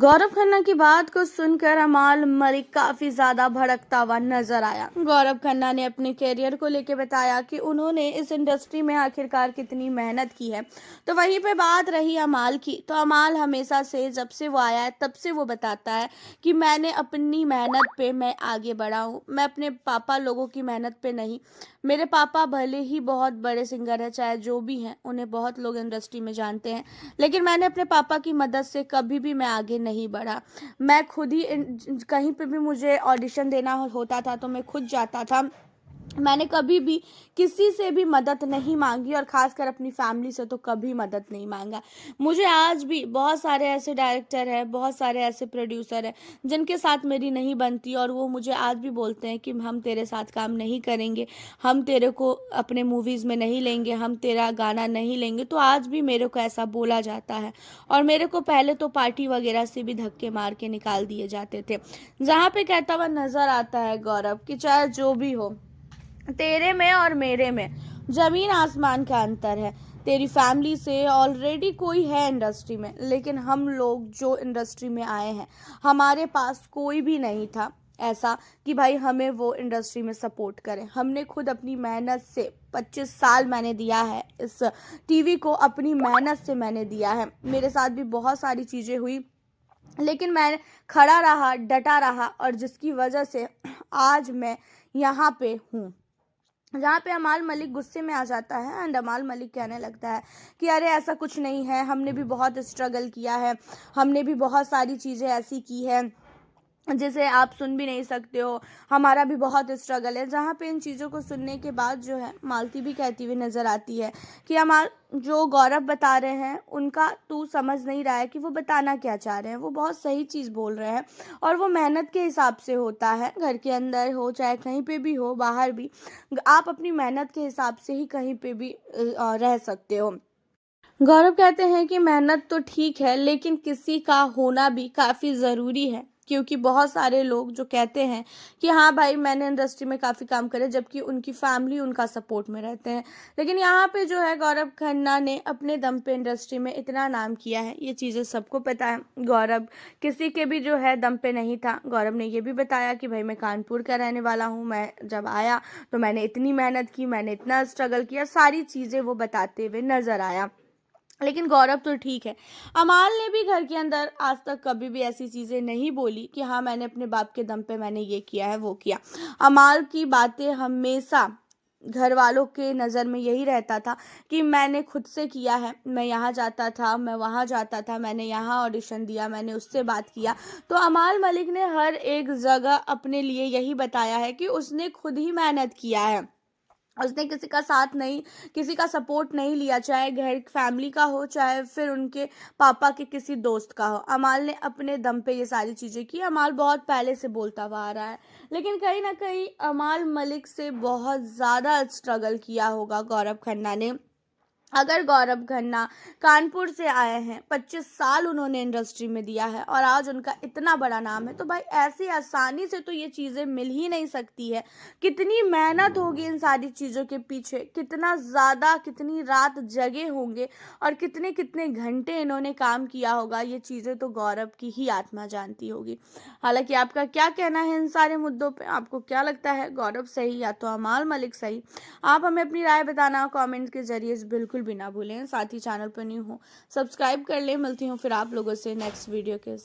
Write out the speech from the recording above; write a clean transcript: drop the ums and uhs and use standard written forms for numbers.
गौरव खन्ना की बात को सुनकर अमाल मलिक काफी ज्यादा भड़कता हुआ नजर आया। गौरव खन्ना ने अपने करियर को लेकर बताया कि उन्होंने इस इंडस्ट्री में आखिरकार कितनी मेहनत की है। तो वहीं पे बात रही अमाल की, तो अमाल हमेशा से जब से वो आया है तब से वो बताता है कि मैंने अपनी मेहनत पे मैं आगे बढ़ा हूँ, मैं अपने पापा लोगों की मेहनत पे नहीं। मेरे पापा भले ही बहुत बड़े सिंगर हैं, चाहे जो भी हैं, उन्हें बहुत लोग इंडस्ट्री में जानते हैं, लेकिन मैंने अपने पापा की मदद से कभी भी मैं आगे नहीं बढ़ा। मैं खुद ही कहीं पे भी मुझे ऑडिशन देना होता था तो मैं खुद जाता था। मैंने कभी भी किसी से भी मदद नहीं मांगी और खासकर अपनी फैमिली से तो कभी मदद नहीं मांगा। मुझे आज भी बहुत सारे ऐसे डायरेक्टर हैं, बहुत सारे ऐसे प्रोड्यूसर हैं जिनके साथ मेरी नहीं बनती और वो मुझे आज भी बोलते हैं कि हम तेरे साथ काम नहीं करेंगे, हम तेरे को अपने मूवीज़ में नहीं लेंगे, हम तेरा गाना नहीं लेंगे। तो आज भी मेरे को ऐसा बोला जाता है और मेरे को पहले तो पार्टी वगैरह से भी धक्के मार के निकाल दिए जाते थे। जहाँ पे कहता हुआ नजर आता है गौरव कि चाहे जो भी हो, तेरे में और मेरे में जमीन आसमान का अंतर है। तेरी फैमिली से ऑलरेडी कोई है इंडस्ट्री में, लेकिन हम लोग जो इंडस्ट्री में आए हैं हमारे पास कोई भी नहीं था ऐसा कि भाई हमें वो इंडस्ट्री में सपोर्ट करें। हमने खुद अपनी मेहनत से 25 साल मैंने दिया है इस टीवी को, अपनी मेहनत से मैंने दिया है। मेरे साथ भी बहुत सारी चीज़ें हुई, लेकिन मैं खड़ा रहा, डटा रहा, और जिसकी वजह से आज मैं यहाँ पे हूँ। जहाँ पे अमाल मलिक गुस्से में आ जाता है एंड अमाल मलिक कहने लगता है कि अरे ऐसा कुछ नहीं है, हमने भी बहुत स्ट्रगल किया है, हमने भी बहुत सारी चीज़ें ऐसी की है जिसे आप सुन भी नहीं सकते हो, हमारा भी बहुत स्ट्रगल है। जहाँ पे इन चीज़ों को सुनने के बाद जो है मालती भी कहती हुई नज़र आती है कि हमार जो गौरव बता रहे हैं उनका तू समझ नहीं रहा है कि वो बताना क्या चाह रहे हैं। वो बहुत सही चीज़ बोल रहे हैं और वो मेहनत के हिसाब से होता है, घर के अंदर हो चाहे कहीं पे भी हो, बाहर भी आप अपनी मेहनत के हिसाब से ही कहीं पे भी रह सकते हो। गौरव कहते हैं कि मेहनत तो ठीक है, लेकिन किसी का होना भी काफ़ी ज़रूरी है, क्योंकि बहुत सारे लोग जो कहते हैं कि हाँ भाई मैंने इंडस्ट्री में काफ़ी काम करे, जबकि उनकी फैमिली उनका सपोर्ट में रहते हैं। लेकिन यहाँ पे जो है गौरव खन्ना ने अपने दम पे इंडस्ट्री में इतना नाम किया है, ये चीज़ें सबको पता है। गौरव किसी के भी जो है दम पे नहीं था। गौरव ने ये भी बताया कि भाई मैं कानपुर का रहने वाला हूँ, मैं जब आया तो मैंने इतनी मेहनत की, मैंने इतना स्ट्रगल किया, सारी चीज़ें वो बताते हुए नज़र आया। लेकिन गौरव तो ठीक है। अमाल ने भी घर के अंदर आज तक कभी भी ऐसी चीज़ें नहीं बोली कि हाँ मैंने अपने बाप के दम पे मैंने ये किया है, वो किया। अमाल की बातें हमेशा घर वालों के नज़र में यही रहता था कि मैंने खुद से किया है, मैं यहाँ जाता था, मैं वहाँ जाता था, मैंने यहाँ ऑडिशन दिया, मैंने उससे बात किया। तो अमाल मलिक ने हर एक जगह अपने लिए यही बताया है कि उसने खुद ही मेहनत किया है, उसने किसी का साथ नहीं, किसी का सपोर्ट नहीं लिया, चाहे घर फैमिली का हो चाहे फिर उनके पापा के किसी दोस्त का हो। अमाल ने अपने दम पे ये सारी चीज़ें की। अमाल बहुत पहले से बोलता हुआ आ रहा है, लेकिन कहीं ना कहीं अमाल मलिक से बहुत ज़्यादा स्ट्रगल किया होगा गौरव खन्ना ने। अगर गौरव खन्ना कानपुर से आए हैं, 25 साल उन्होंने इंडस्ट्री में दिया है और आज उनका इतना बड़ा नाम है, तो भाई ऐसी आसानी से तो ये चीज़ें मिल ही नहीं सकती है। कितनी मेहनत होगी इन सारी चीज़ों के पीछे, कितना ज़्यादा, कितनी रात जगे होंगे और कितने कितने घंटे इन्होंने काम किया होगा, ये चीज़ें तो गौरव की ही आत्मा जानती होगी। हालांकि आपका क्या कहना है इन सारे मुद्दों पे? आपको क्या लगता है, गौरव सही या तो अमाल मलिक सही? आप हमें अपनी राय बताना कमेंट के जरिए बिल्कुल भी ना भूलें। साथ ही चैनल पर न्यू हो सब्सक्राइब कर लें। मिलती हूँ फिर आप लोगों से नेक्स्ट वीडियो के